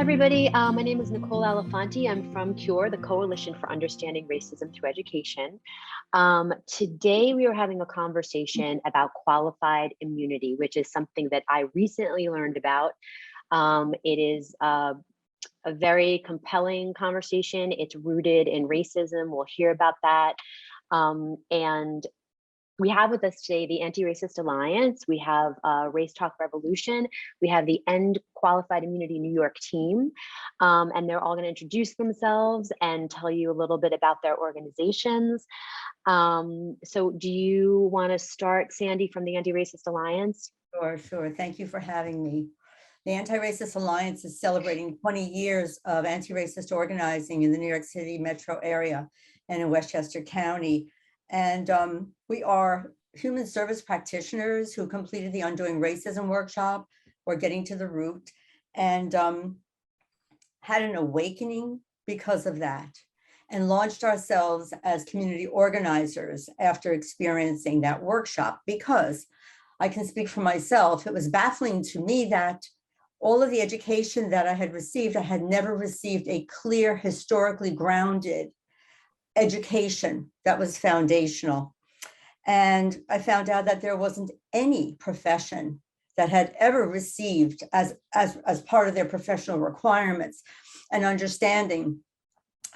everybody. My name is Nicole Alafanti. I'm from CURE, the Coalition for Understanding Racism Through Education. Today, we are having a conversation about qualified immunity, which is something that I recently learned about. It is a very compelling conversation. It's rooted in racism. We'll hear about that. And we have with us today the Anti-Racist Alliance. We have Race Talk Revolution. We have the End Qualified Immunity New York team. And they're all going to introduce themselves and tell you a little bit about their organizations. So do you want to start, Sandy, from the Anti-Racist Alliance? Sure. Thank you for having me. The Anti-Racist Alliance is celebrating 20 years of anti-racist organizing in the New York City metro area and in Westchester County. And we are human service practitioners who completed the Undoing Racism workshop, or Getting to the Root, and had an awakening because of that, and launched ourselves as community organizers after experiencing that workshop. Because I can speak for myself, it was baffling to me that all of the education that I had received, I had never received a clear, historically grounded education that was foundational. And I found out that there wasn't any profession that had ever received as part of their professional requirements an understanding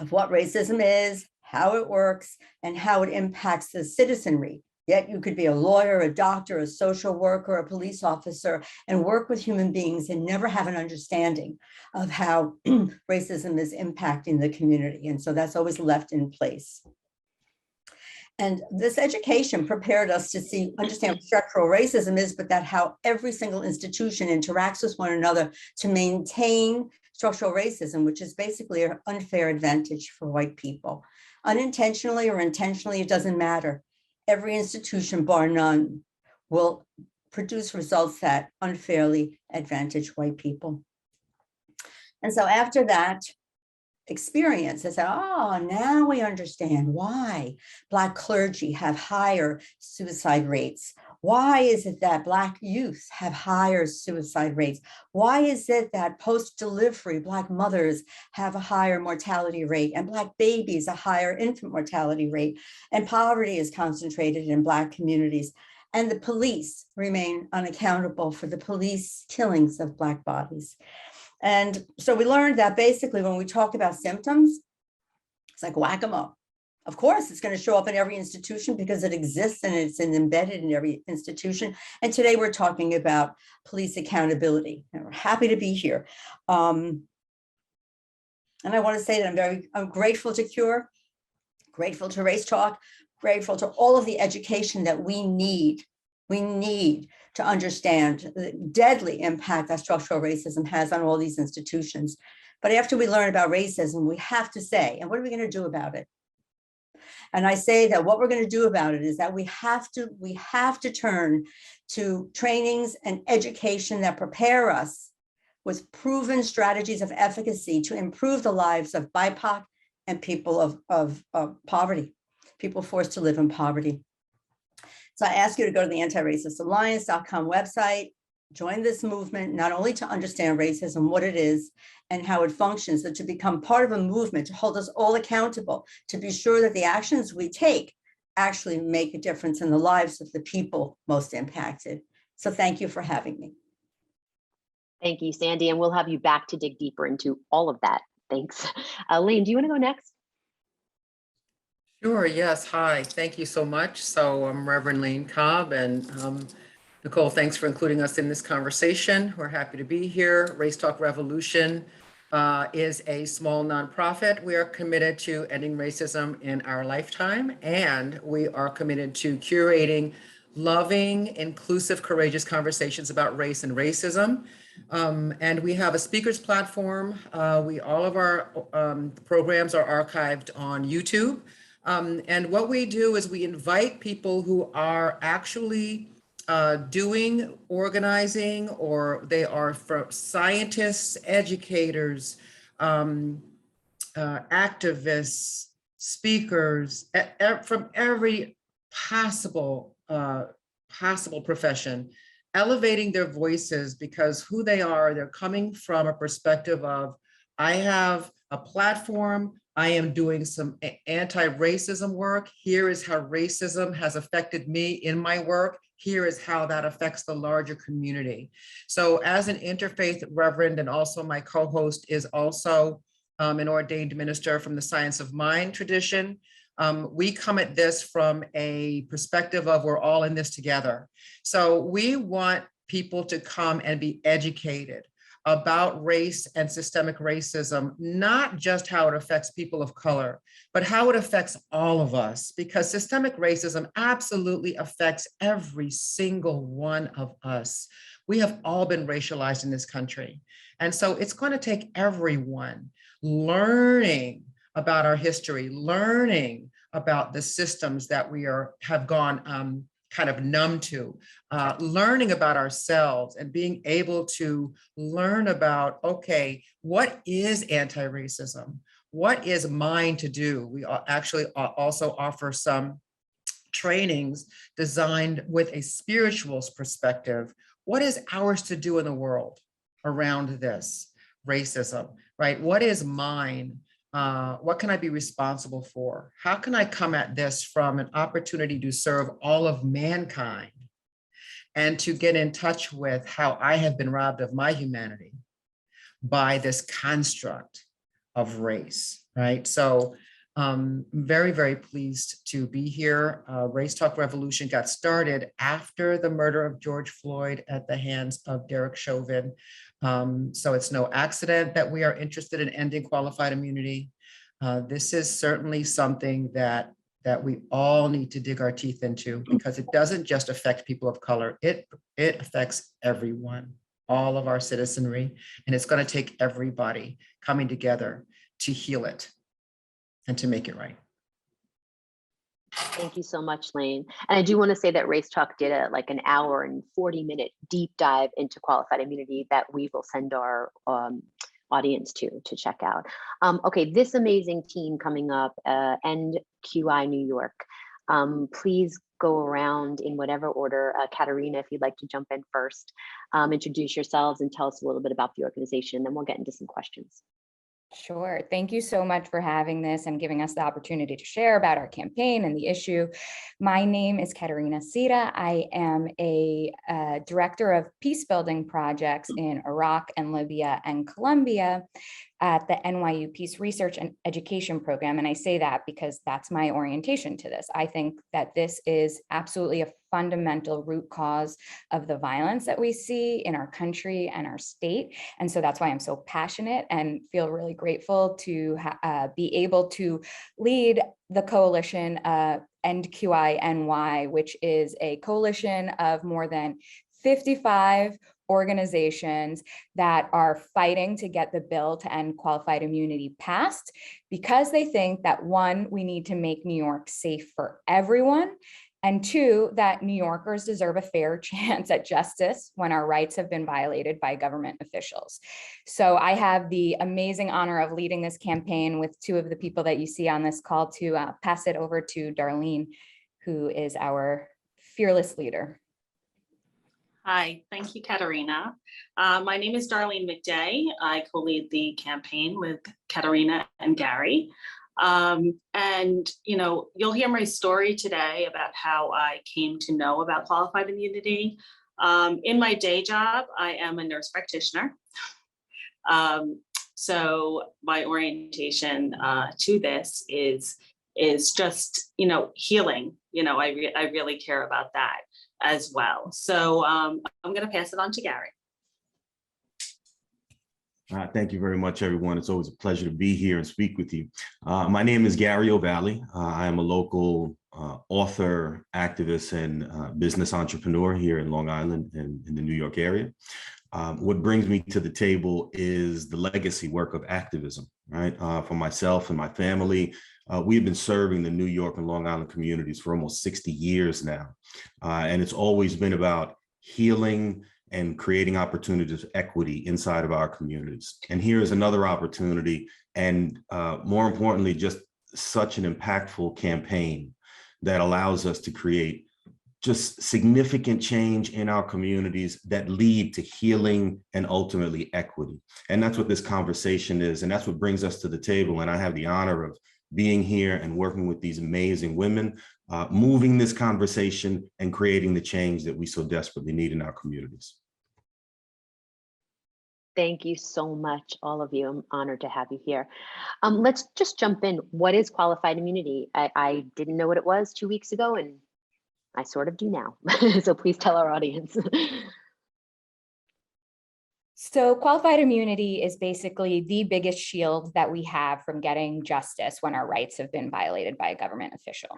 of what racism is, how it works, and how it impacts the citizenry. Yet you could be a lawyer, a doctor, a social worker, a police officer, and work with human beings and never have an understanding of how racism is impacting the community. And so that's always left in place. And this education prepared us to understand what structural racism is, but that how every single institution interacts with one another to maintain structural racism, which is basically an unfair advantage for white people. Unintentionally or intentionally, it doesn't matter. Every institution, bar none, will produce results that unfairly advantage white people. And so after that experience, I said, oh, now we understand why Black clergy have higher suicide rates. Why is it that Black youth have higher suicide rates? Why is it that post-delivery Black mothers have a higher mortality rate and Black babies a higher infant mortality rate? And poverty is concentrated in Black communities. And the police remain unaccountable for the police killings of Black bodies. And so we learned that basically when we talk about symptoms, it's like whack-a-mole. Of course, it's going to show up in every institution because it exists and it's embedded in every institution. And today we're talking about police accountability, and we're happy to be here. And I want to say that I'm grateful to CURE, grateful to Race Talk, grateful to all of the education that we need. We need to understand the deadly impact that structural racism has on all these institutions. But after we learn about racism, we have to say, and what are we going to do about it? And I say that what we're going to do about it is that we have to turn to trainings and education that prepare us with proven strategies of efficacy to improve the lives of BIPOC and people of poverty, people forced to live in poverty. So I ask you to go to the antiracist.alliance.com website, join this movement, not only to understand racism, what it is, and how it functions, but to become part of a movement to hold us all accountable, to be sure that the actions we take actually make a difference in the lives of the people most impacted. So thank you for having me. Thank you, Sandy, and we'll have you back to dig deeper into all of that. Thanks. Lane, do you want to go next? Sure, yes, hi, thank you so much. So I'm Reverend Lane Cobb, and Nicole, thanks for including us in this conversation. We're happy to be here. Race Talk Revolution is a small nonprofit. We are committed to ending racism in our lifetime, and we are committed to curating loving, inclusive, courageous conversations about race and racism. And we have a speakers platform. All of our programs are archived on YouTube. And what we do is we invite people who are actually doing organizing, or they are for scientists, educators, activists, speakers, from every possible profession, elevating their voices because who they are, they're coming from a perspective of, I have a platform, I am doing some anti-racism work. Here is how racism has affected me in my work. Here is how that affects the larger community. So as an interfaith reverend, and also my co-host is also an ordained minister from the Science of Mind tradition, we come at this from a perspective of we're all in this together. So we want people to come and be educated about race and systemic racism, not just how it affects people of color, but how it affects all of us, because systemic racism absolutely affects every single one of us. We have all been racialized in this country. And so it's going to take everyone learning about our history, learning about the systems that we have gone kind of numb to, learning about ourselves and being able to learn about, okay, what is anti-racism? What is mine to do? We actually also offer some trainings designed with a spiritual perspective. What is ours to do in the world around this racism, right? What is mine? What can I be responsible for? How can I come at this from an opportunity to serve all of mankind and to get in touch with how I have been robbed of my humanity by this construct of race, right? So very, very pleased to be here. Race Talk Revolution got started after the murder of George Floyd at the hands of Derek Chauvin. So it's no accident that we are interested in ending qualified immunity. This is certainly something that we all need to dig our teeth into, because it doesn't just affect people of color. It affects everyone, all of our citizenry, and it's going to take everybody coming together to heal it and to make it right. Thank you so much, Lane. And I do want to say that Race Talk did like an hour and 40-minute deep dive into qualified immunity that we will send our audience to check out. Okay, this amazing team coming up, NQI New York. Please go around in whatever order. Katerina, if you'd like to jump in first, introduce yourselves and tell us a little bit about the organization, then we'll get into some questions. Sure. Thank you so much for having this and giving us the opportunity to share about our campaign and the issue. My name is Katerina Sita. I am a director of peace building projects in Iraq and Libya and Colombia at the NYU Peace Research and Education Program. And I say that because that's my orientation to this. I think that this is absolutely a fundamental root cause of the violence that we see in our country and our state. And so that's why I'm so passionate and feel really grateful to be able to lead the coalition NQI-NY, which is a coalition of more than 55 organizations that are fighting to get the bill to end qualified immunity passed, because they think that, one, we need to make New York safe for everyone, and two, that New Yorkers deserve a fair chance at justice when our rights have been violated by government officials. So I have the amazing honor of leading this campaign with two of the people that you see on this call to pass it over to Darlene, who is our fearless leader. Hi, thank you, Katerina. My name is Darlene McDay. I co-lead the campaign with Katerina and Gary. And you'll hear my story today about how I came to know about qualified immunity. In my day job, I am a nurse practitioner. So my orientation to this is just healing. I really care about that as well. So I'm going to pass it on to Gary. Thank you very much, everyone. It's always a pleasure to be here and speak with you. My name is Gary O'Valley. I am a local author, activist, and business entrepreneur here in Long Island and in the New York area. What brings me to the table is the legacy work of activism, right? For myself and my family, we've been serving the New York and Long Island communities for almost 60 years now. And it's always been about healing and creating opportunities of equity inside of our communities. And here is another opportunity, and more importantly, just such an impactful campaign that allows us to create just significant change in our communities that lead to healing and ultimately equity. And that's what this conversation is. And that's what brings us to the table. And I have the honor of being here and working with these amazing women, moving this conversation and creating the change that we so desperately need in our communities. Thank you so much, all of you. I'm honored to have you here. Let's just jump in. What is qualified immunity? I didn't know what it was 2 weeks ago, and I sort of do now. So please tell our audience. So qualified immunity is basically the biggest shield that we have from getting justice when our rights have been violated by a government official.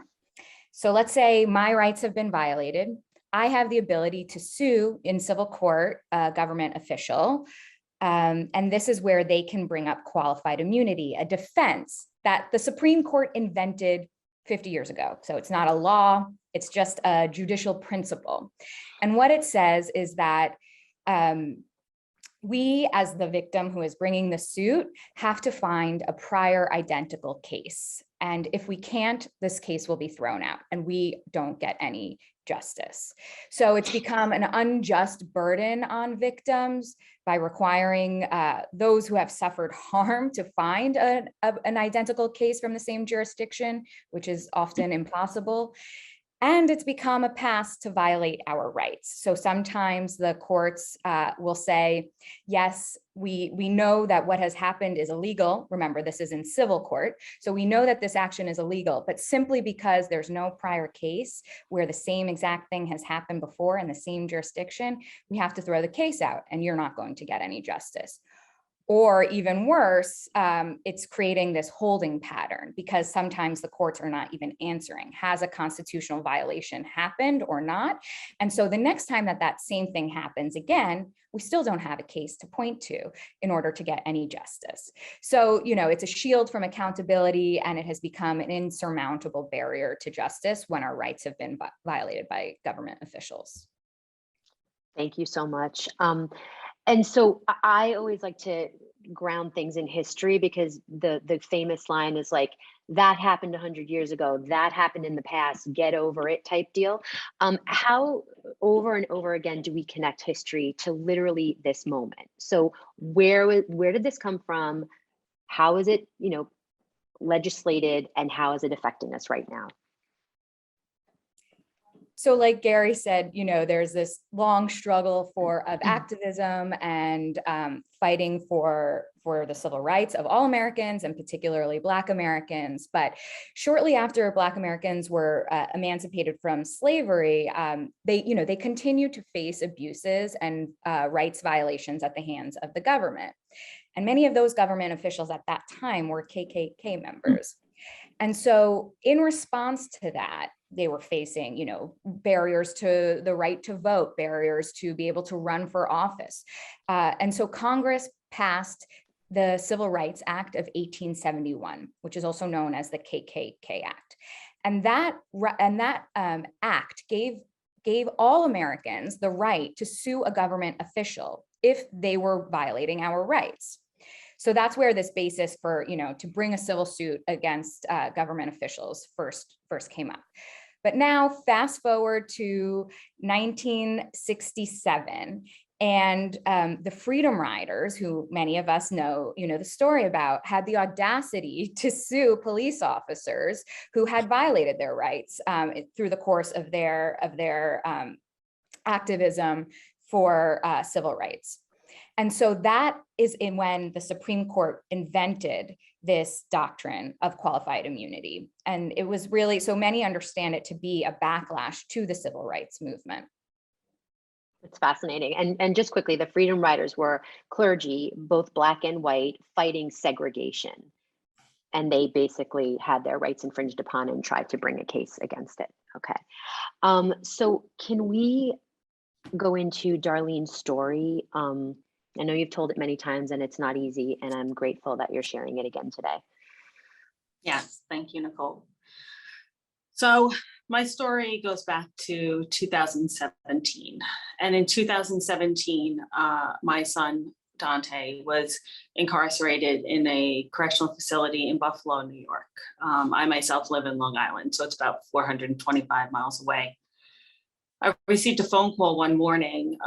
So let's say my rights have been violated. I have the ability to sue in civil court a government official. And this is where they can bring up qualified immunity, a defense that the Supreme Court invented 50 years ago. So it's not a law, it's just a judicial principle. And what it says is that we, as the victim who is bringing the suit, have to find a prior identical case. And if we can't, this case will be thrown out and we don't get any justice. So it's become an unjust burden on victims by requiring those who have suffered harm to find an identical case from the same jurisdiction, which is often impossible. And it's become a pass to violate our rights. So sometimes the courts will say, yes, we know that what has happened is illegal. Remember, this is in civil court. So we know that this action is illegal, but simply because there's no prior case where the same exact thing has happened before in the same jurisdiction, we have to throw the case out and you're not going to get any justice. Or even worse, it's creating this holding pattern because sometimes the courts are not even answering. Has a constitutional violation happened or not? And so the next time that that same thing happens again, we still don't have a case to point to in order to get any justice. So, you know, it's a shield from accountability and it has become an insurmountable barrier to justice when our rights have been violated by government officials. Thank you so much. And so I always like to ground things in history because the famous line is like, that happened 100 years ago, that happened in the past, get over it type deal. How over and over again do we connect history to literally this moment? So where did this come from? How is it, you know, legislated, and how is it affecting us right now? So like Gary said, you know, there's this long struggle of activism and fighting for the civil rights of all Americans and particularly Black Americans. But shortly after Black Americans were emancipated from slavery, they continued to face abuses and rights violations at the hands of the government. And many of those government officials at that time were KKK members. And so in response to that, they were facing, you know, barriers to the right to vote, barriers to be able to run for office. And so Congress passed the Civil Rights Act of 1871, which is also known as the KKK Act. And that act gave all Americans the right to sue a government official if they were violating our rights. So that's where this basis for, you know, to bring a civil suit against government officials first came up. But now fast forward to 1967, and the Freedom Riders, who many of us know, you know, the story about, had the audacity to sue police officers who had violated their rights through the course of their activism for civil rights. And so that is when the Supreme Court invented this doctrine of qualified immunity. And it was really, so many understand it to be a backlash to the civil rights movement. It's fascinating. And just quickly, the Freedom Riders were clergy, both Black and white, fighting segregation. And they basically had their rights infringed upon and tried to bring a case against it. Okay. So can we go into Darlene's story? I know you've told it many times and it's not easy, and I'm grateful that you're sharing it again today. Yes, thank you, Nicole. So my story goes back to 2017. And in 2017, my son, Dante, was incarcerated in a correctional facility in Buffalo, New York. I myself live in Long Island, so it's about 425 miles away. I received a phone call one morning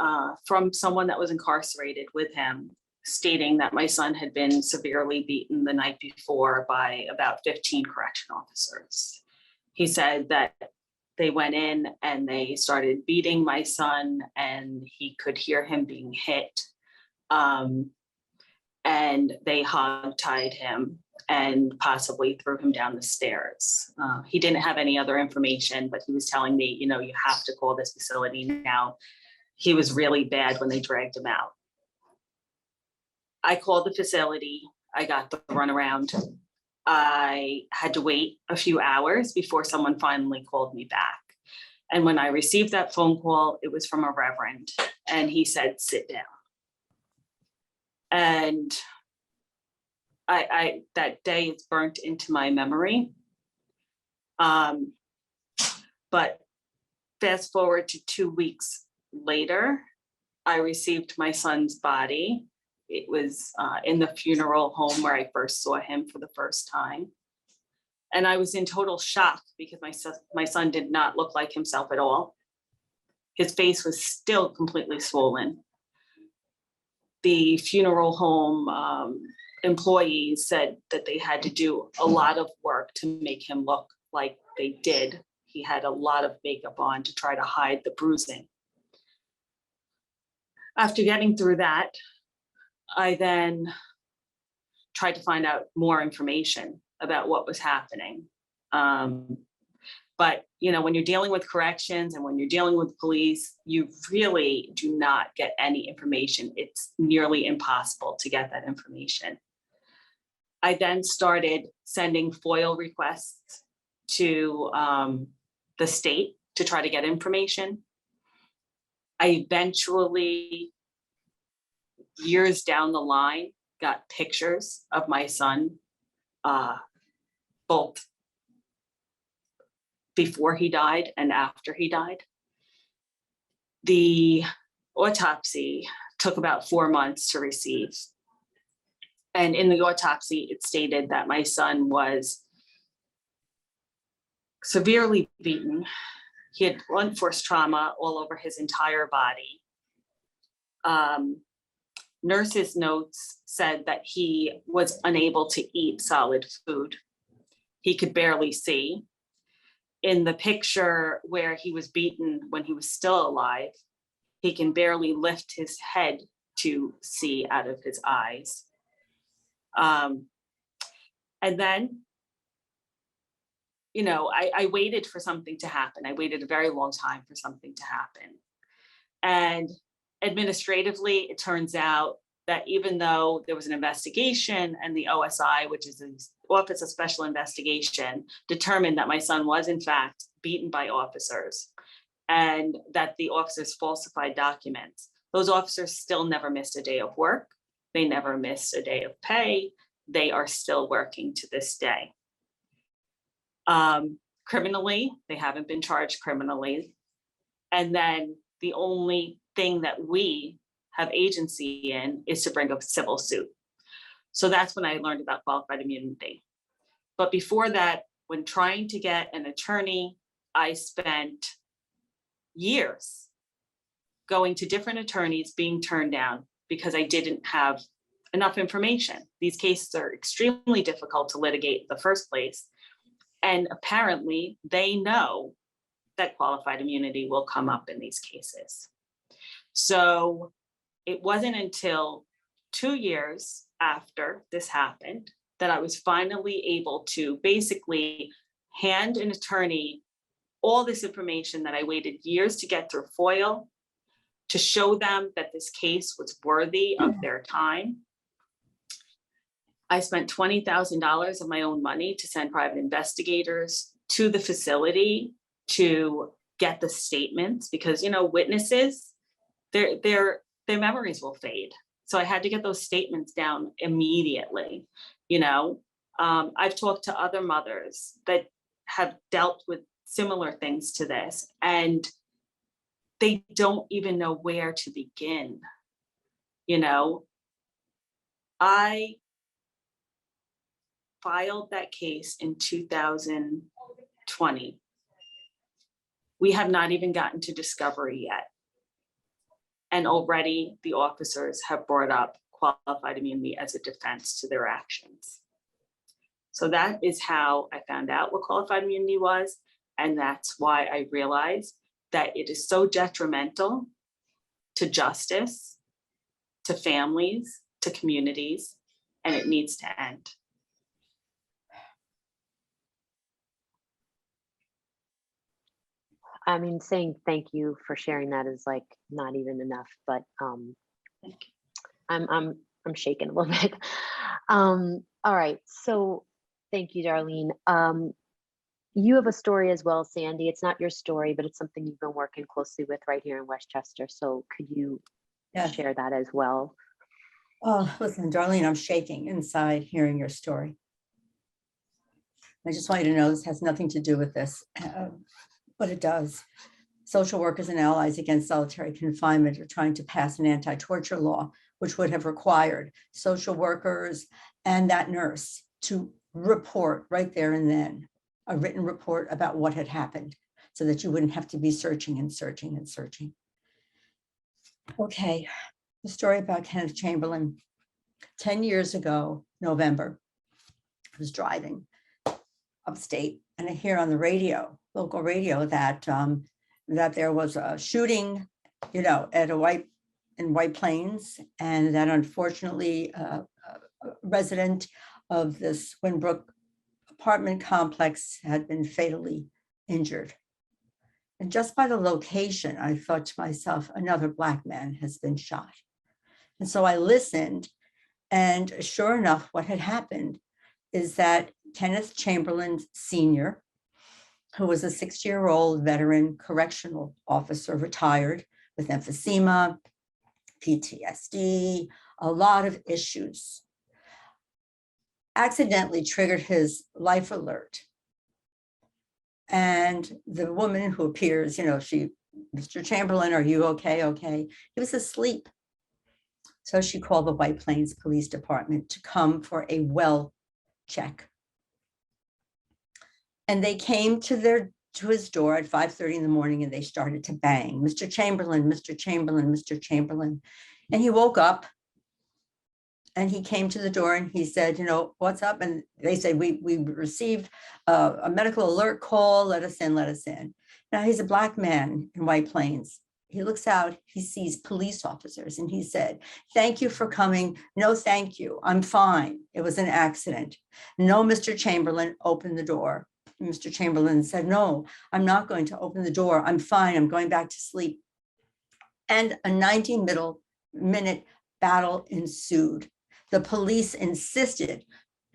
from someone that was incarcerated with him, stating that my son had been severely beaten the night before by about 15 correction officers. He said that they went in and they started beating my son, and he could hear him being hit. And they hog-tied him and possibly threw him down the stairs. He didn't have any other information, but he was telling me, you know, you have to call this facility now. He was really bad when they dragged him out. I called the facility. I got the runaround. I had to wait a few hours before someone finally called me back. And when I received that phone call, it was from a reverend, and he said, sit down. And I that day is burnt into my memory. But fast forward to 2 weeks later, I received my son's body. It was in the funeral home where I first saw him for the first time. And I was in total shock because my son did not look like himself at all. His face was still completely swollen. The funeral home employees said that they had to do a lot of work to make him look like they did. He had a lot of makeup on to try to hide the bruising. After getting through that, I then tried to find out more information about what was happening. But you know, when you're dealing with corrections and when you're dealing with police, you really do not get any information. It's nearly impossible to get that information. I then started sending FOIL requests to the state to try to get information. I eventually, years down the line, got pictures of my son, both before he died and after he died. The autopsy took about 4 months to receive. And in the autopsy, it stated that my son was severely beaten. He had blunt force trauma all over his entire body. Nurses' notes said that he was unable to eat solid food. He could barely see. In the picture where he was beaten when he was still alive, he can barely lift his head to see out of his eyes. And then, you know, I waited for something to happen. I waited a very long time for something to happen. And administratively, it turns out that even though there was an investigation and the OSI, which is the Office of Special Investigation, determined that my son was in fact beaten by officers and that the officers falsified documents, those officers still never missed a day of work. They never missed a day of pay. They are still working to this day. Criminally, they haven't been charged criminally. And then the only thing that we have agency in is to bring a civil suit. So that's when I learned about qualified immunity. But before that, when trying to get an attorney, I spent years going to different attorneys being turned down because I didn't have enough information. These cases are extremely difficult to litigate in the first place. And apparently they know that qualified immunity will come up in these cases. So it wasn't until 2 years after this happened that I was finally able to basically hand an attorney all this information that I waited years to get through FOIL, to show them that this case was worthy of their time. I spent $20,000 of my own money to send private investigators to the facility to get the statements, because, you know, witnesses, their memories will fade. So I had to get those statements down immediately. You know, I've talked to other mothers that have dealt with similar things to this, and they don't even know where to begin. You know, I filed that case in 2020. We have not even gotten to discovery yet. And already the officers have brought up qualified immunity as a defense to their actions. So that is how I found out what qualified immunity was. And that's why I realized that it is so detrimental to justice, to families, to communities, and it needs to end. I mean, saying thank you for sharing that is like not even enough, but Thank you. I'm shaking a little bit. All right, so thank you, Darlene. You have a story as well, Sandy. It's not your story, but it's something you've been working closely with right here in Westchester. So could you Yes. share that as well? Oh, listen, Darlene, I'm shaking inside hearing your story. I just want you to know this has nothing to do with this, but it does. Social workers and allies against solitary confinement are trying to pass an anti-torture law, which would have required social workers and that nurse to report right there and then, a written report about what had happened, so that you wouldn't have to be searching and searching and searching. Okay, the story about Kenneth Chamberlain. 10 years ago, November, I was driving upstate and I hear on the radio, local radio, that that there was a shooting, at in White Plains, and that unfortunately a resident of this Winbrook apartment complex had been fatally injured. And just by the location, I thought to myself, another Black man has been shot. And so I listened, and sure enough, what had happened is that Kenneth Chamberlain Sr., who was a 60-year-old veteran correctional officer, retired with emphysema, PTSD, a lot of issues, accidentally triggered his life alert. And the woman who appears, Mr. Chamberlain, are you okay? Okay. He was asleep. So she called the White Plains Police Department to come for a well check. And they came to his door at 5:30 in the morning, and they started to bang, Mr. Chamberlain, Mr. Chamberlain, Mr. Chamberlain. And he woke up and he came to the door and he said, what's up? And they said, we received a medical alert call. Let us in, let us in. Now he's a Black man in White Plains. He looks out, he sees police officers, and he said, thank you for coming. No, thank you. I'm fine. It was an accident. No, Mr. Chamberlain, open the door. Mr. Chamberlain said, no, I'm not going to open the door. I'm fine. I'm going back to sleep. And a 90-minute battle ensued. The police insisted,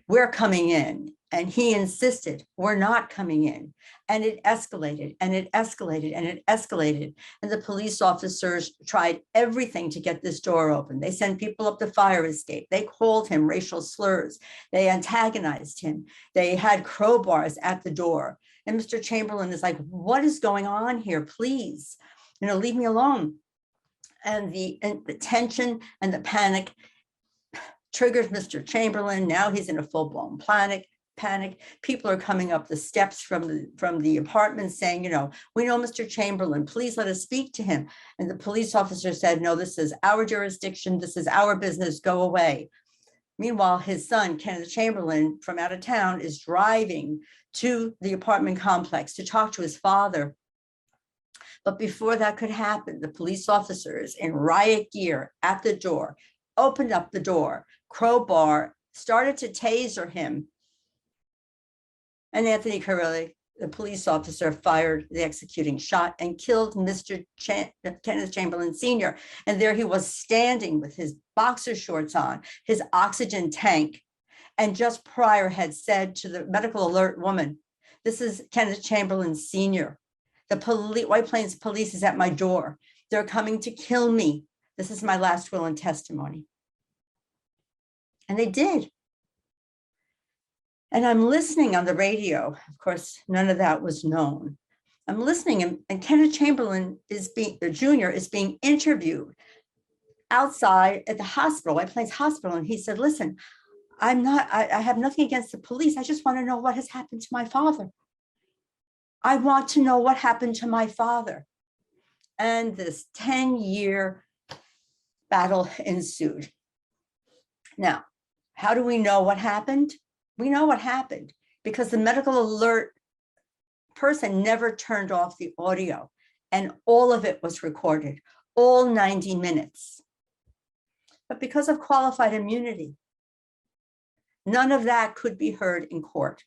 we're coming in. And he insisted, we're not coming in. And it escalated and it escalated and it escalated. And the police officers tried everything to get this door open. They sent people up the fire escape. They called him racial slurs. They antagonized him. They had crowbars at the door. And Mr. Chamberlain is like, what is going on here? Please, leave me alone. And the tension and the panic triggers Mr. Chamberlain. Now he's in a full-blown panic. People are coming up the steps from the apartment saying, we know Mr. Chamberlain, please let us speak to him. And the police officer said, no, this is our jurisdiction. This is our business. Go away. Meanwhile, his son, Kenneth Chamberlain, from out of town, is driving to the apartment complex to talk to his father. But before that could happen, the police officers in riot gear at the door opened up the door, crowbar, started to taser him. And Anthony Carelli, the police officer, fired the executing shot and killed Mr. Kenneth Chamberlain Sr. And there he was standing with his boxer shorts on, his oxygen tank, and just prior had said to the medical alert woman, this is Kenneth Chamberlain Sr. The White Plains police is at my door. They're coming to kill me. This is my last will and testimony. And they did. And I'm listening on the radio. Of course, none of that was known. I'm listening, and Kenneth Chamberlain Jr. is being interviewed outside at the hospital, White Plains Hospital. And he said, listen, I have nothing against the police. I just want to know what has happened to my father. I want to know what happened to my father. And this 10-year battle ensued. Now, how do we know what happened? We know what happened because the medical alert person never turned off the audio, and all of it was recorded, all 90 minutes. But because of qualified immunity, none of that could be heard in court.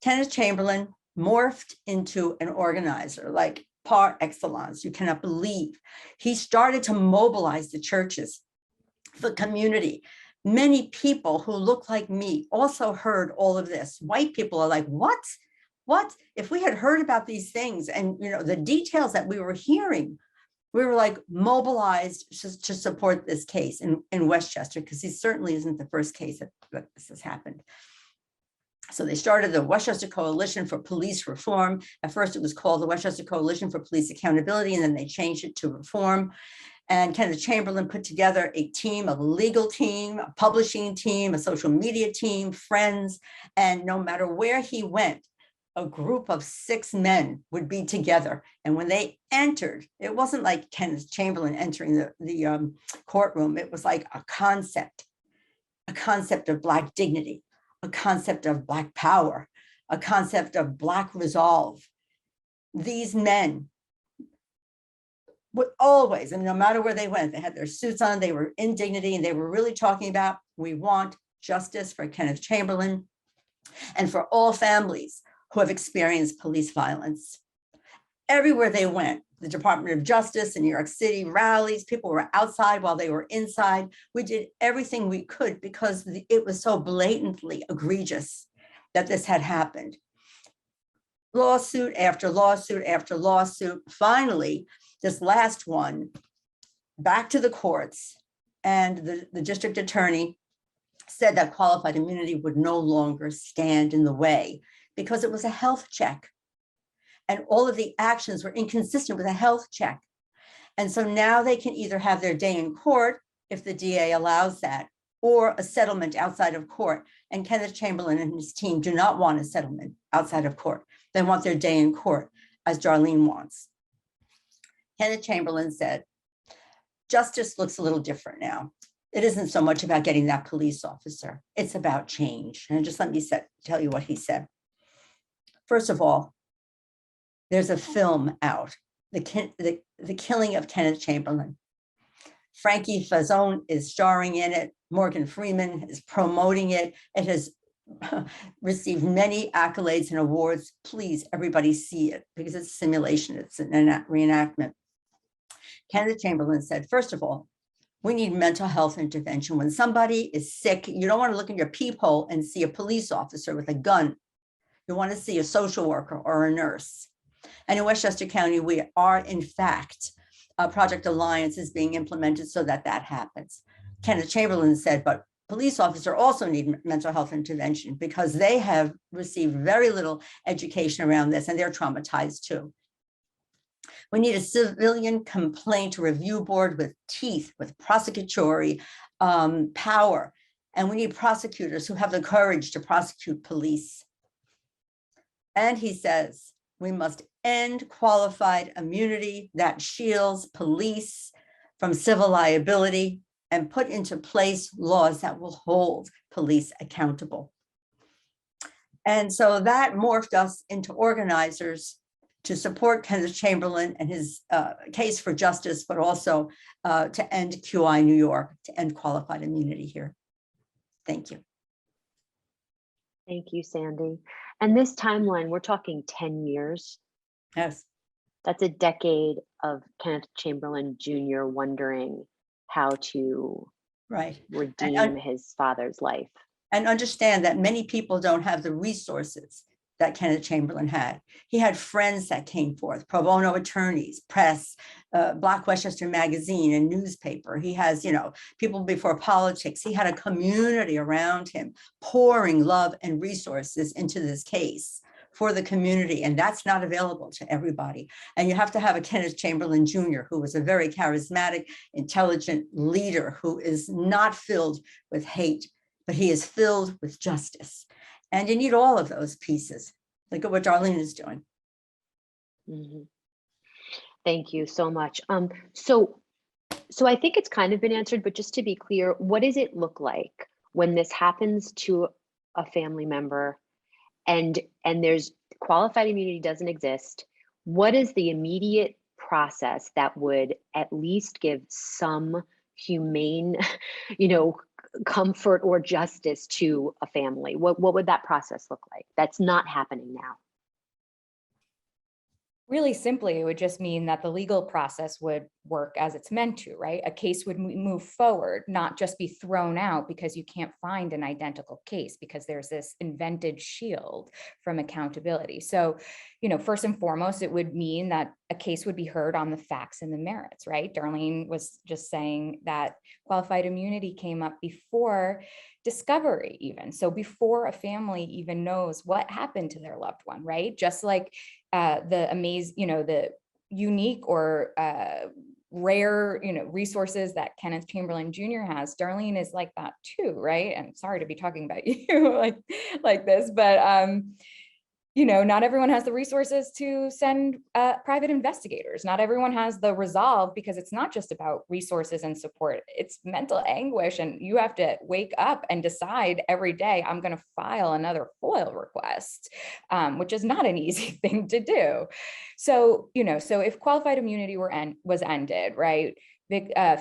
Kenneth Chamberlain morphed into an organizer like par excellence. You cannot believe. He started to mobilize the churches, the community. Many people who look like me also heard all of this. White people are like, what? What? If we had heard about these things and the details that we were hearing, we were like mobilized to support this case in Westchester, because he certainly isn't the first case that this has happened. So they started the Westchester Coalition for Police Reform. At first it was called the Westchester Coalition for Police Accountability, and then they changed it to Reform. And Kenneth Chamberlain put together a team, a legal team, a publishing team, a social media team, friends. And no matter where he went, a group of 6 men would be together. And when they entered, it wasn't like Kenneth Chamberlain entering the courtroom. It was like a concept of Black dignity, a concept of Black power, a concept of Black resolve. These men would always, and no matter where they went, they had their suits on, they were in dignity, and they were really talking about, we want justice for Kenneth Chamberlain and for all families who have experienced police violence. Everywhere they went, the Department of Justice in New York City, rallies, people were outside while they were inside. We did everything we could because it was so blatantly egregious that this had happened. Lawsuit after lawsuit after lawsuit. Finally, this last one, back to the courts, and the district attorney said that qualified immunity would no longer stand in the way because it was a health check. And all of the actions were inconsistent with a health check. And so now they can either have their day in court, if the DA allows that, or a settlement outside of court. And Kenneth Chamberlain and his team do not want a settlement outside of court. They want their day in court, as Darlene wants. Kenneth Chamberlain said, justice looks a little different now. It isn't so much about getting that police officer. It's about change. And just let me tell you what he said. First of all, there's a film out, the killing of Kenneth Chamberlain. Frankie Fazzone is starring in it. Morgan Freeman is promoting it. It has received many accolades and awards. Please, everybody see it because it's a simulation. It's an reenactment. Kenneth Chamberlain said, first of all, we need mental health intervention. When somebody is sick, you don't want to look in your peephole and see a police officer with a gun. You want to see a social worker or a nurse. And in Westchester County, we are, in fact, Project Alliance is being implemented so that that happens. Kenneth Chamberlain said, but police officers also need mental health intervention because they have received very little education around this and they're traumatized too. We need a civilian complaint review board with teeth, with prosecutory power. And we need prosecutors who have the courage to prosecute police. And he says, we must end qualified immunity that shields police from civil liability and put into place laws that will hold police accountable. And so that morphed us into organizers to support Kenneth Chamberlain and his case for justice, but also to end QI New York, to end qualified immunity here. Thank you. Thank you, Sandy. And this timeline, we're talking 10 years. Yes. That's a decade of Kenneth Chamberlain Jr. wondering how to redeem his father's life. And understand that many people don't have the resources that Kenneth Chamberlain had. He had friends that came forth, pro bono attorneys, press, Black Westchester Magazine, and newspaper. He has, people before politics. He had a community around him pouring love and resources into this case for the community. And that's not available to everybody. And you have to have a Kenneth Chamberlain Jr., who was a very charismatic, intelligent leader who is not filled with hate, but he is filled with justice. And you need all of those pieces. like what Darlene is doing. Mhm. Thank you so much. So I think it's kind of been answered, but just to be clear, what does it look like when this happens to a family member and there's qualified immunity doesn't exist? What is the immediate process that would at least give some humane, you know, comfort or justice to a family? What would that process look like? That's not happening now. Really simply, it would just mean that the legal process would work as it's meant to, right? A case would move forward, not just be thrown out because you can't find an identical case because there's this invented shield from accountability. So, you know, first and foremost, it would mean that a case would be heard on the facts and the merits, right? Darlene was just saying that qualified immunity came up before discovery even. So before a family even knows what happened to their loved one, right? Just like the unique or rare, resources that Kenneth Chamberlain Jr. has. Darlene is like that too, right? And sorry to be talking about you like this, but not everyone has the resources to send private investigators. Not everyone has the resolve, because it's not just about resources and support. It's mental anguish, and you have to wake up and decide every day, I'm going to file another FOIL request, which is not an easy thing to do. So, so if qualified immunity was ended, right?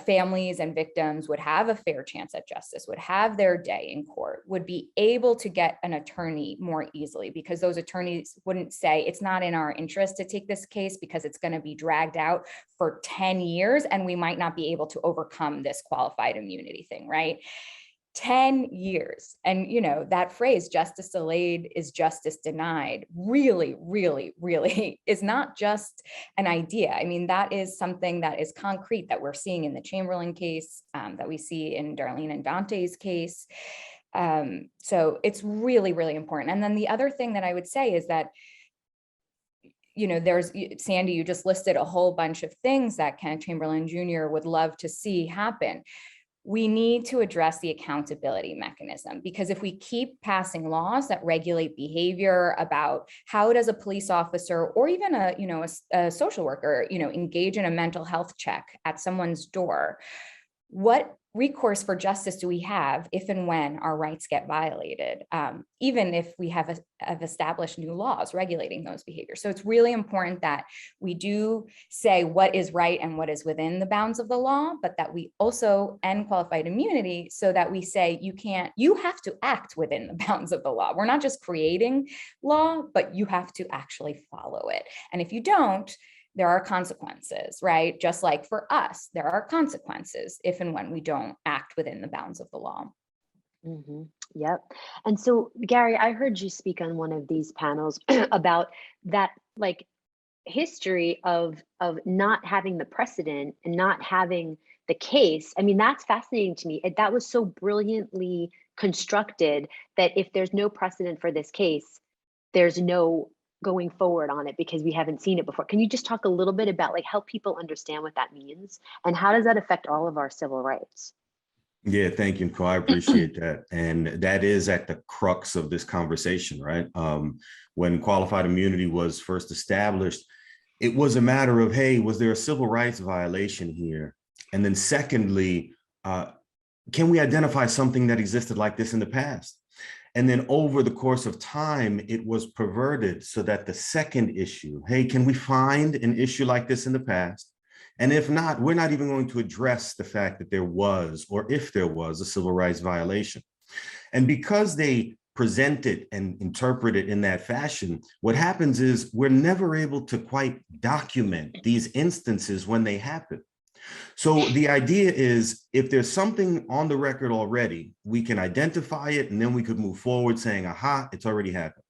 Families and victims would have a fair chance at justice, would have their day in court, would be able to get an attorney more easily, because those attorneys wouldn't say it's not in our interest to take this case because it's going to be dragged out for 10 years and we might not be able to overcome this qualified immunity thing, right? 10 years. And, that phrase, justice delayed is justice denied, really, really, really is not just an idea. I mean, that is something that is concrete that we're seeing in the Chamberlain case, that we see in Darlene and Dante's case. So it's really, really important. And then the other thing that I would say is that, there's, Sandy, you just listed a whole bunch of things that Kenneth Chamberlain Jr. would love to see happen. We need to address the accountability mechanism, because if we keep passing laws that regulate behavior about how does a police officer or even a social worker, engage in a mental health check at someone's door, what recourse for justice do we have if and when our rights get violated, even if we have established new laws regulating those behaviors? So it's really important that we do say what is right and what is within the bounds of the law, but that we also end qualified immunity so that we say you have to act within the bounds of the law. We're not just creating law, but you have to actually follow it. And if you don't, there are consequences, right? Just like for us, there are consequences if and when we don't act within the bounds of the law. Mm-hmm. Yep. And so, Gary, I heard you speak on one of these panels about that, like, history of not having the precedent and not having the case. I mean, that's fascinating to me. That was so brilliantly constructed that if there's no precedent for this case, there's no going forward on it because we haven't seen it before. Can you just talk a little bit about, like, help people understand what that means and how does that affect all of our civil rights? Yeah, thank you, Nicole. I appreciate that. And that is at the crux of this conversation, right? When qualified immunity was first established, it was a matter of, hey, was there a civil rights violation here? And then secondly, can we identify something that existed like this in the past? And then over the course of time, it was perverted so that the second issue, hey, can we find an issue like this in the past? And if not, we're not even going to address the fact that there was, or if there was, a civil rights violation. And because they present it and interpret it in that fashion, what happens is we're never able to quite document these instances when they happen. So the idea is, if there's something on the record already, we can identify it and then we could move forward saying, aha, it's already happened.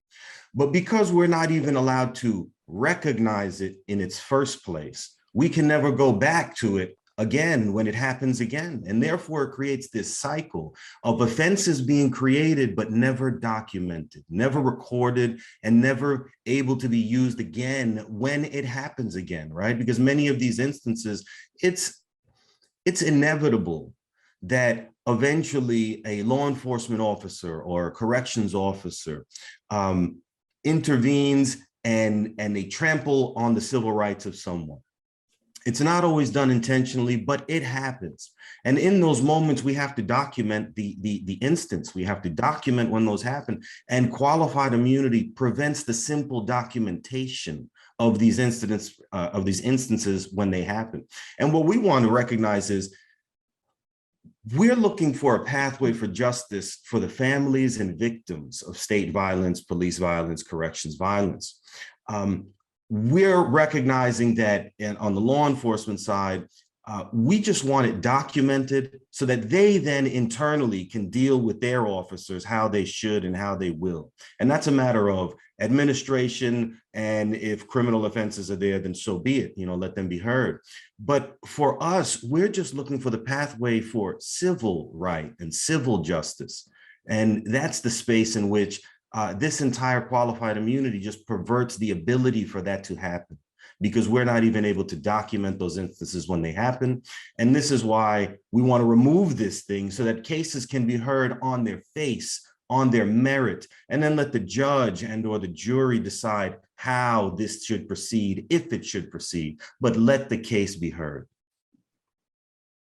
But because we're not even allowed to recognize it in its first place, we can never go back to it again when it happens again. And therefore it creates this cycle of offenses being created, but never documented, never recorded, and never able to be used again when it happens again, right? Because many of these instances, it's inevitable that eventually a law enforcement officer or a corrections officer intervenes and they trample on the civil rights of someone. It's not always done intentionally, but it happens. And in those moments, we have to document the instance. We have to document when those happen. And qualified immunity prevents the simple documentation of these instances when they happen. And what we want to recognize is we're looking for a pathway for justice for the families and victims of state violence, police violence, corrections violence. We're recognizing that on the law enforcement side, we just want it documented so that they then internally can deal with their officers how they should and how they will. And that's a matter of administration. And if criminal offenses are there, then so be it, let them be heard. But for us, we're just looking for the pathway for civil right and civil justice. And that's the space in which this entire qualified immunity just perverts the ability for that to happen, because we're not even able to document those instances when they happen. And this is why we want to remove this thing so that cases can be heard on their face, on their merit, and then let the judge and or the jury decide how this should proceed, if it should proceed, but let the case be heard.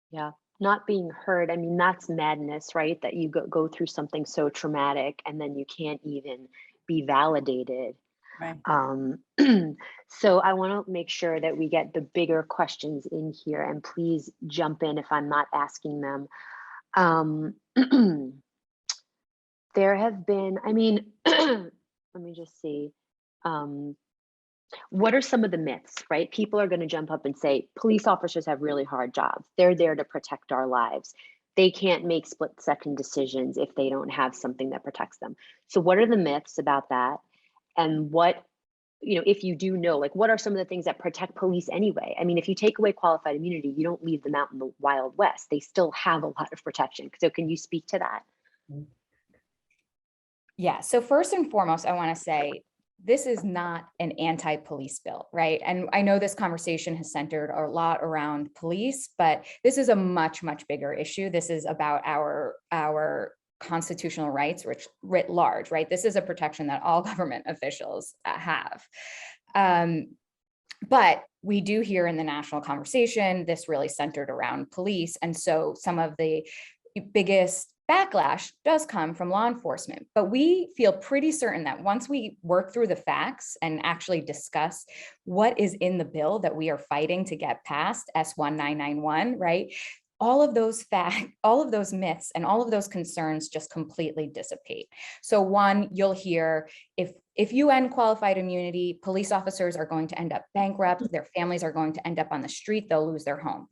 Yeah. Not being heard, I mean, that's madness, right? That you go through something so traumatic and then you can't even be validated. Right. So I want to make sure that we get the bigger questions in here, and please jump in if I'm not asking them. There have been, I mean, let me just see. What are some of the myths, right? People are going to jump up and say, police officers have really hard jobs. They're there to protect our lives. They can't make split-second decisions if they don't have something that protects them. So what are the myths about that? And what, if you do know, like, what are some of the things that protect police anyway? I mean, if you take away qualified immunity, you don't leave them out in the Wild West. They still have a lot of protection. So can you speak to that? Yeah, so first and foremost, I want to say, this is not an anti-police bill, right? And I know this conversation has centered a lot around police, but this is a much, much bigger issue. This is about our constitutional rights, writ large, right? This is a protection that all government officials have. But we do hear in the national conversation, this really centered around police. And so some of the biggest backlash does come from law enforcement, but we feel pretty certain that once we work through the facts and actually discuss what is in the bill that we are fighting to get passed, S1991, right? All of those myths and all of those concerns just completely dissipate. So one, you'll hear, if you end qualified immunity, police officers are going to end up bankrupt, their families are going to end up on the street, they'll lose their home.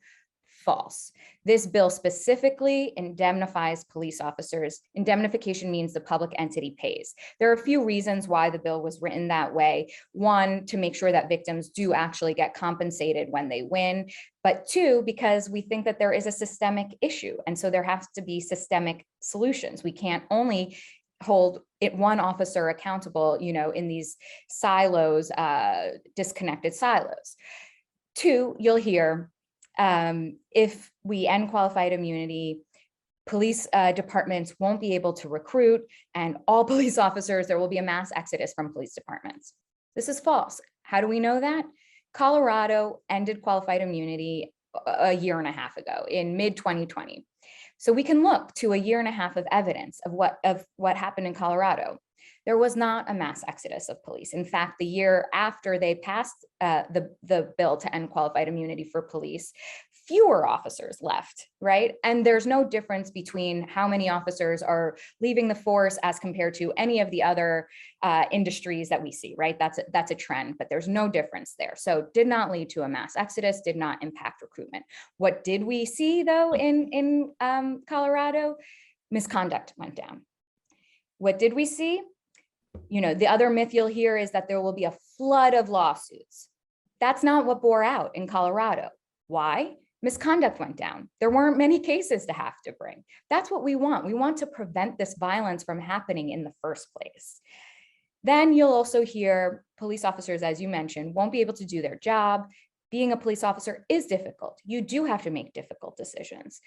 False. This bill specifically indemnifies police officers. Indemnification means the public entity pays. There are a few reasons why the bill was written that way. One, to make sure that victims do actually get compensated when they win. But two, because we think that there is a systemic issue. And so there has to be systemic solutions. We can't only hold one officer accountable, in these silos, disconnected silos. Two, you'll hear, if we end qualified immunity, police departments won't be able to recruit, and all police officers, there will be a mass exodus from police departments. This is false. How do we know that? Colorado ended qualified immunity a year and a half ago in mid-2020. So we can look to a year and a half of evidence of what happened in Colorado. There was not a mass exodus of police. In fact, the year after they passed the bill to end qualified immunity for police, fewer officers left, right? And there's no difference between how many officers are leaving the force as compared to any of the other industries that we see, right? That's a trend, but there's no difference there. So did not lead to a mass exodus, did not impact recruitment. What did we see though in Colorado? Misconduct went down. What did we see? The other myth you'll hear is that there will be a flood of lawsuits. That's not what bore out in Colorado. Why? Misconduct went down. There weren't many cases to have to bring. That's what we want. We want to prevent this violence from happening in the first place. Then you'll also hear police officers, as you mentioned, won't be able to do their job. Being a police officer is difficult. You do have to make difficult decisions.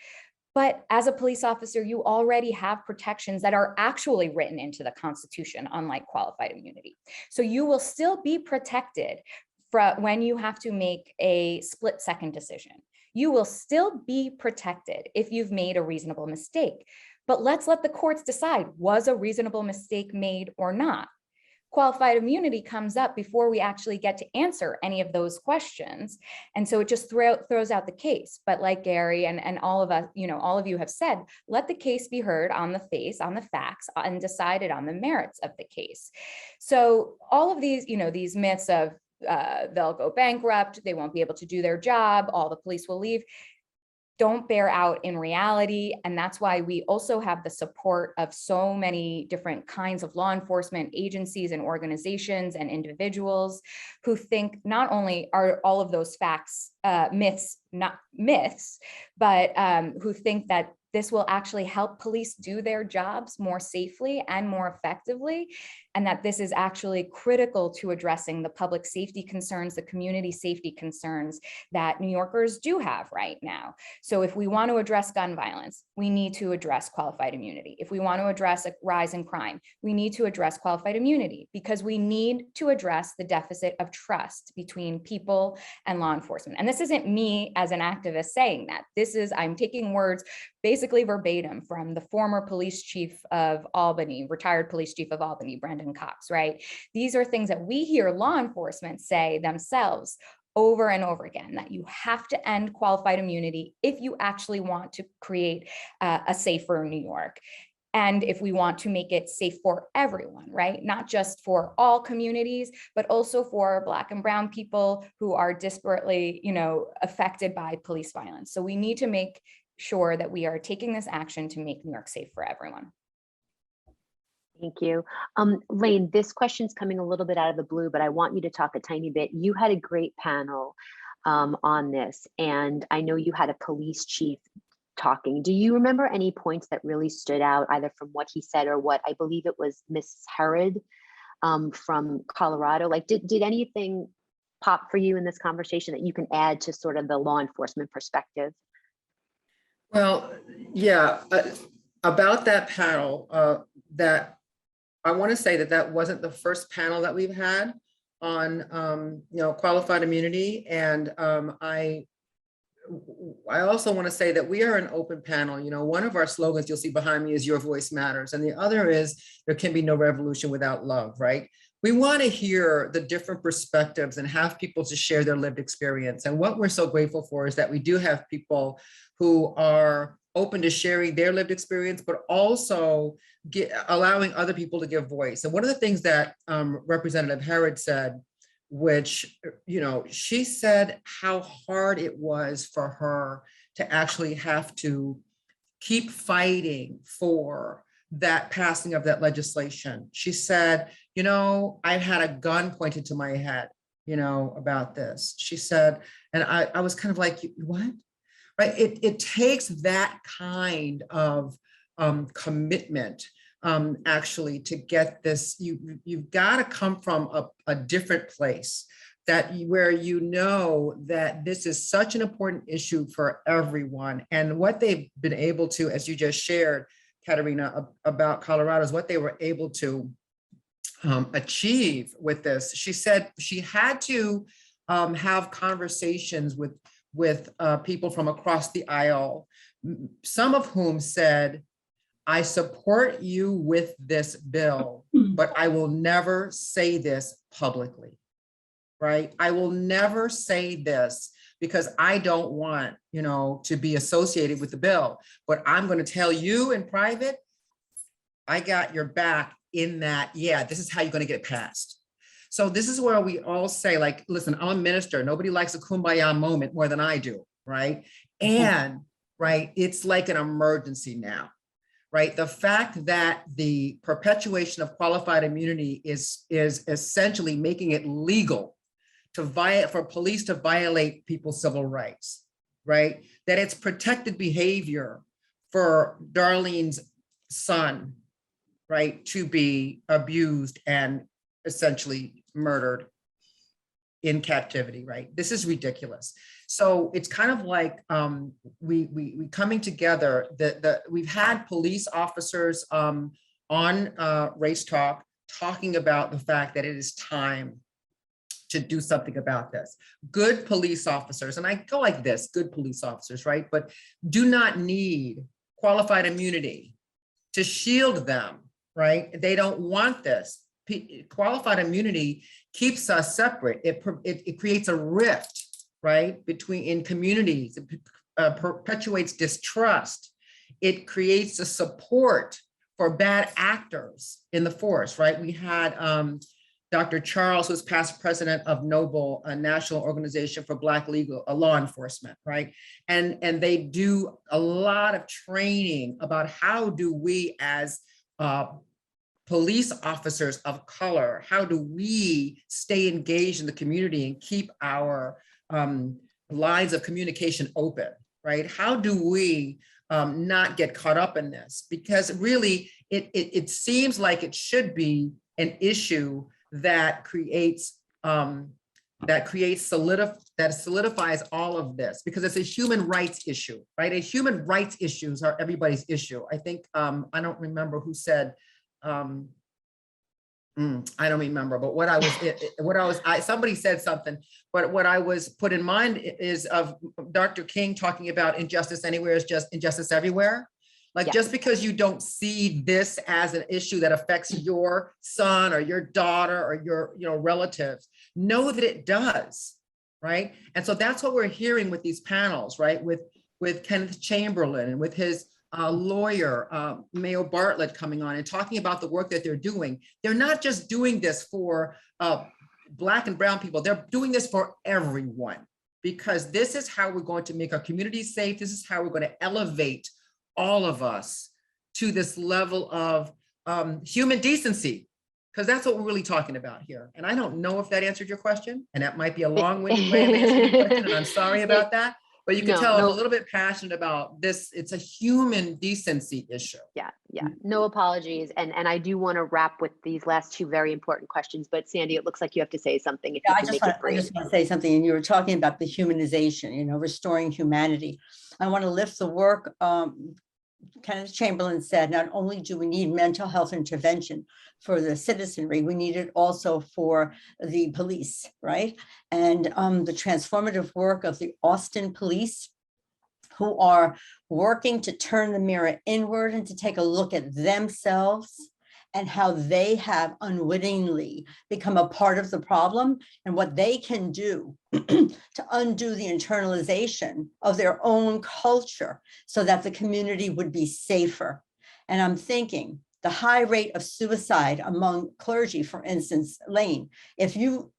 But as a police officer, you already have protections that are actually written into the Constitution, unlike qualified immunity. So you will still be protected when you have to make a split-second decision. You will still be protected if you've made a reasonable mistake. But let's let the courts decide, was a reasonable mistake made or not? Qualified immunity comes up before we actually get to answer any of those questions. And so it just throws out the case. But like Gary and all of us, all of you have said, let the case be heard on the face, on the facts, and decided on the merits of the case. So all of these, these myths of they'll go bankrupt, they won't be able to do their job, all the police will leave, don't bear out in reality. And that's why we also have the support of so many different kinds of law enforcement agencies and organizations and individuals who think not only are all of those facts myths, not myths, but who think that this will actually help police do their jobs more safely and more effectively, and that this is actually critical to addressing the public safety concerns, the community safety concerns that New Yorkers do have right now. So if we want to address gun violence, we need to address qualified immunity. If we want to address a rise in crime, we need to address qualified immunity, because we need to address the deficit of trust between people and law enforcement. And this isn't me as an activist saying that. I'm taking words basically verbatim from the former police chief of Albany, retired police chief of Albany, Brendan Cox, right? These are things that we hear law enforcement say themselves over and over again, that you have to end qualified immunity if you actually want to create a safer New York. And if we want to make it safe for everyone, right? Not just for all communities, but also for Black and Brown people who are disparately, affected by police violence. So we need to make sure that we are taking this action to make New York safe for everyone. Thank you. Lane, this question's coming a little bit out of the blue, but I want you to talk a tiny bit. You had a great panel on this, and I know you had a police chief talking. Do you remember any points that really stood out, either from what he said or what I believe it was Miss Herod from Colorado? Like, did anything pop for you in this conversation that you can add to sort of the law enforcement perspective? Well, yeah, about that panel, that I want to say that wasn't the first panel that we've had on, qualified immunity. And I also want to say that we are an open panel. One of our slogans you'll see behind me is "Your voice matters." And the other is "There can be no revolution without love," right? We want to hear the different perspectives and have people to share their lived experience. And what we're so grateful for is that we do have people who are open to sharing their lived experience, but also allowing other people to give voice. And one of the things that Representative Herod said, which, she said how hard it was for her to actually have to keep fighting for that passing of that legislation. She said, I've had a gun pointed to my head, about this. She said, and I was kind of like, what? Right? It takes that kind of commitment actually to get this. You've got to come from a different place, where that this is such an important issue for everyone. And what they've been able to, as you just shared, Katerina, about Colorado, is what they were able to achieve with this. She said she had to have conversations with people from across the aisle, some of whom said, "I support you with this bill, but I will never say this publicly," right? "I will never say this because I don't want, to be associated with the bill, but I'm going to tell you in private, I got your back in that. Yeah, this is how you're going to get it passed." So this is where we all say, like, listen, I'm a minister. Nobody likes a kumbaya moment more than I do, right? And, right, it's like an emergency now, right? The fact that the perpetuation of qualified immunity is essentially making it legal for police to violate people's civil rights, right? That it's protected behavior for Darlene's son, right, to be abused and essentially murdered. in captivity, right? This is ridiculous. So it's kind of like we coming together. We've had police officers on Race Talk talking about the fact that it is time to do something about this. Good police officers, and I go like this, good police officers, right? But do not need qualified immunity to shield them, right? They don't want this. Qualified immunity keeps us separate. It creates a rift, right, in communities. It perpetuates distrust. It creates a support for bad actors in the force, right? We had Dr. Charles, who's past president of Noble, a national organization for Black law enforcement, right? And they do a lot of training about how do we as police officers of color, how do we stay engaged in the community and keep our lines of communication open, right? How do we not get caught up in this? Because really, it seems like it should be an issue that solidifies all of this, because it's a human rights issue, right? A human rights issues are everybody's issue. I think I don't remember who said. I don't remember, but somebody said something, but what I was put in mind is of Dr. King talking about injustice anywhere is just injustice everywhere. Like, just because you don't see this as an issue that affects your son or your daughter or your relatives, know that it does, right? And so that's what we're hearing with these panels, right? With Kenneth Chamberlain and with his lawyer, Mayo Bartlett, coming on and talking about the work that they're doing. They're not just doing this for Black and brown people, they're doing this for everyone, because this is how we're going to make our communities safe. This is how we're going to elevate all of us to this level of human decency, because that's what we're really talking about here. And I don't know if that answered your question, and that might be a long-winded way of answering your question, and I'm sorry about that. But you can tell I'm a little bit passionate about this. It's a human decency issue. Yeah. No apologies. And I do want to wrap with these last two very important questions. But Sandy, it looks like you have to say something. I just want to say something. And you were talking about the humanization, restoring humanity. I want to lift the work. Kenneth Chamberlain said, not only do we need mental health intervention for the citizenry, we need it also for the police, right? And the transformative work of the Austin police, who are working to turn the mirror inward and to take a look at themselves and how they have unwittingly become a part of the problem and what they can do to undo the internalization of their own culture so that the community would be safer. And I'm thinking the high rate of suicide among clergy, for instance, Lane, if you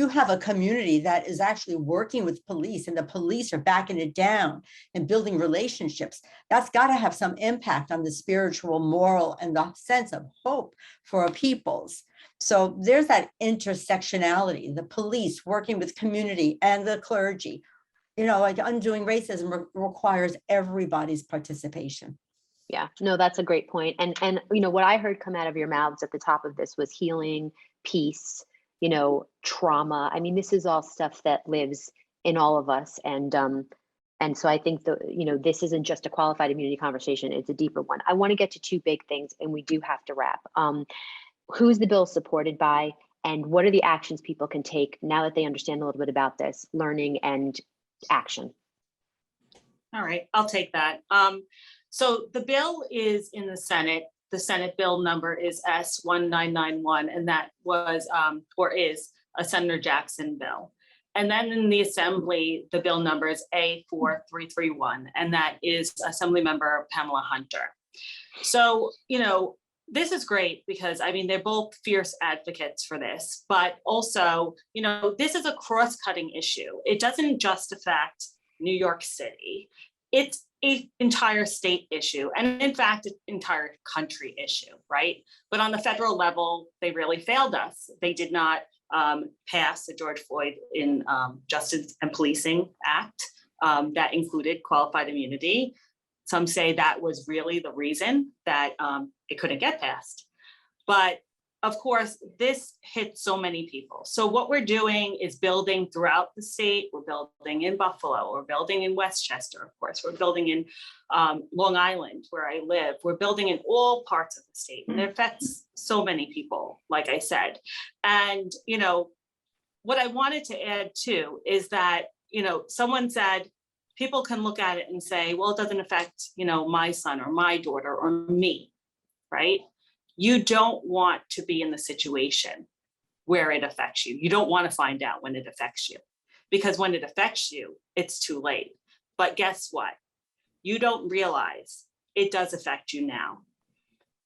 have a community that is actually working with police and the police are backing it down and building relationships, that's got to have some impact on the spiritual, moral, and the sense of hope for our peoples. So there's that intersectionality, the police working with community and the clergy, like undoing racism requires everybody's participation. Yeah, no, that's a great point. And what I heard come out of your mouths at the top of this was healing, peace, trauma. I mean, this is all stuff that lives in all of us. And so I think this isn't just a qualified immunity conversation, it's a deeper one. I want to get to two big things, and we do have to wrap. Who's the bill supported by, and what are the actions people can take now that they understand a little bit about this, learning and action? All right, I'll take that. So the bill is in the Senate. The Senate bill number is S1991, and that was or is a Senator Jackson bill. And then in the Assembly, the bill number is A4331, and that is Assembly Member Pamela Hunter. So, this is great because, they're both fierce advocates for this, but also, this is a cross-cutting issue. It doesn't just affect New York City. It's an entire state issue, and in fact, an entire country issue, right? But on the federal level, they really failed us. They did not pass the George Floyd in Justice and Policing Act that included qualified immunity. Some say that was really the reason that it couldn't get passed. But of course, this hits so many people. So what we're doing is building throughout the state. We're building in Buffalo, we're building in Westchester, of course, we're building in Long Island, where I live. We're building in all parts of the state, and it affects so many people, like I said. And, you know, what I wanted to add too is that, you know, someone said, people can look at it and say, well, it doesn't affect, you know, my son or my daughter or me, right? You don't want to be in the situation where it affects you. You don't want to find out when it affects you, because when it affects you, it's too late. But guess what? You don't realize it does affect you now.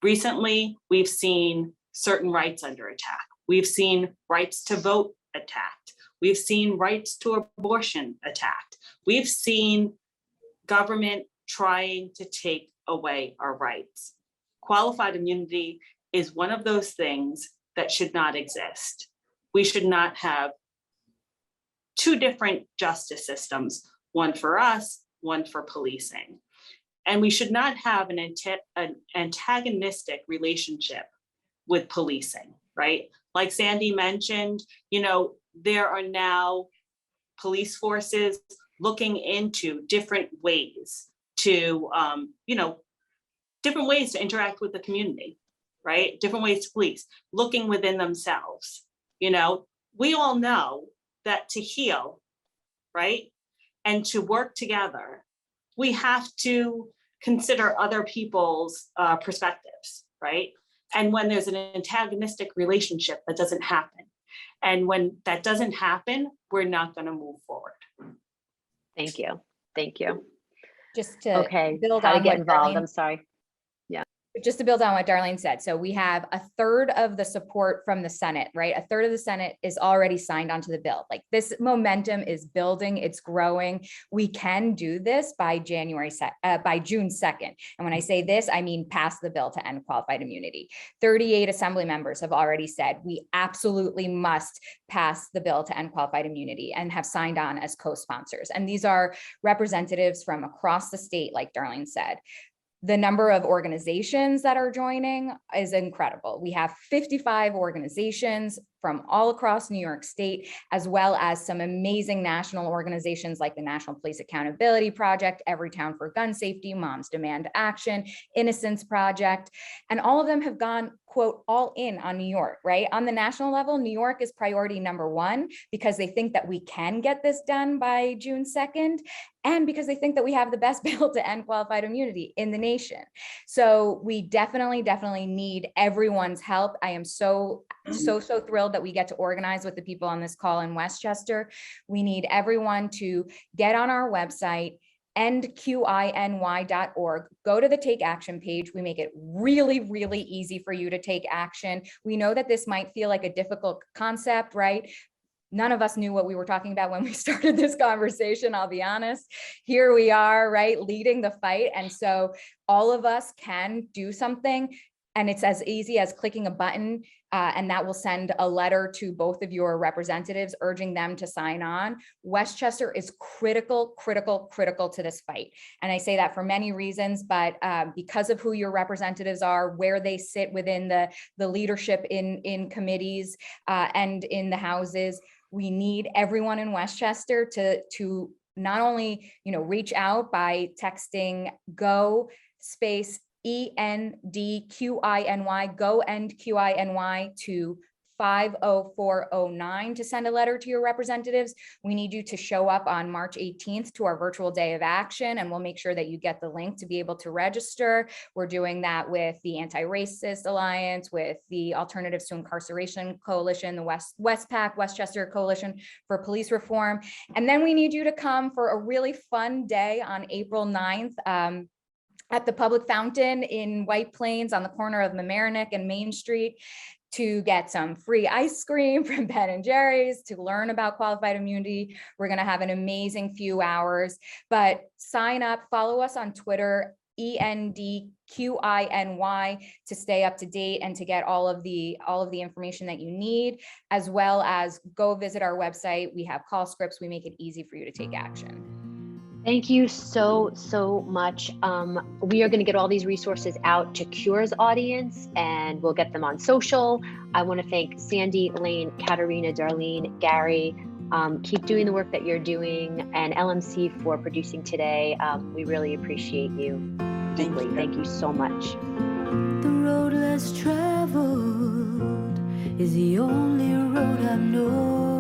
Recently, we've seen certain rights under attack. We've seen rights to vote attacked. We've seen rights to abortion attacked. We've seen government trying to take away our rights. Qualified immunity is one of those things that should not exist. We should not have two different justice systems, one for us, one for policing. And we should not have an antagonistic relationship with policing, right? Like Sandy mentioned, you know, there are now police forces looking into different ways to, you know, different ways to interact with the community, right? Different ways to police, looking within themselves. You know, we all know that to heal, right, and to work together, we have to consider other people's perspectives, right? And when there's an antagonistic relationship, that doesn't happen. And when that doesn't happen, we're not going to move forward. Thank you. Thank you. Just to Okay, build how to on get what involved. Darlene- I'm sorry. Just to build on what Darlene said. So we have a third of the support from the Senate, right? A third of the Senate is already signed onto the bill. Like, this momentum is building, it's growing. We can do this by June 2nd. And when I say this, I mean pass the bill to end qualified immunity. 38 assembly members have already said we absolutely must pass the bill to end qualified immunity and have signed on as co-sponsors. And these are representatives from across the state, like Darlene said. The number of organizations that are joining is incredible. We have 55 organizations from all across New York State, as well as some amazing national organizations like the National Police Accountability Project, Everytown for Gun Safety, Moms Demand Action, Innocence Project, and all of them have gone, quote, all in on New York, right? On the national level, New York is priority number one because they think that we can get this done by June 2nd, and because they think that we have the best bill to end qualified immunity in the nation. So we definitely need everyone's help. I am so thrilled that we get to organize with the people on this call in Westchester. We need everyone to get on our website, endqiny.org. Go to the Take Action page. We make it really easy for you to take action. We know that this might feel like a difficult concept, right? None of us knew what we were talking about when we started this conversation, I'll be honest. Here we are, right, leading the fight. And so all of us can do something. And it's as easy as clicking a button, and that will send a letter to both of your representatives urging them to sign on. Westchester is critical to this fight. And I say that for many reasons, but because of who your representatives are, where they sit within the leadership in committees and in the houses, we need everyone in Westchester to not only, you know, reach out by texting go space ENDQINY, go ENDQINY to 50409 to send a letter to your representatives. We need you to show up on March 18th to our virtual day of action, and we'll make sure that you get the link to be able to register. We're doing that with the Anti-Racist Alliance, with the Alternatives to Incarceration Coalition, the Westpac, Westchester Coalition for Police Reform. And then we need you to come for a really fun day on April 9th. At the Public Fountain in White Plains on the corner of Mamaroneck and Main Street, to get some free ice cream from Ben & Jerry's, to learn about qualified immunity. We're going to have an amazing few hours, but sign up, follow us on Twitter, ENDQINY, to stay up to date and to get all of the information that you need, as well as go visit our website. We have call scripts. We make it easy for you to take action. Thank you so much. We are going to get all these resources out to Cure's audience, and we'll get them on social. I want to thank Sandy, Elaine, Katerina, Darlene, Gary. Keep doing the work that you're doing, and LMC for producing today. We really appreciate you deeply. Thank you so much. The road less traveled is the only road I've known.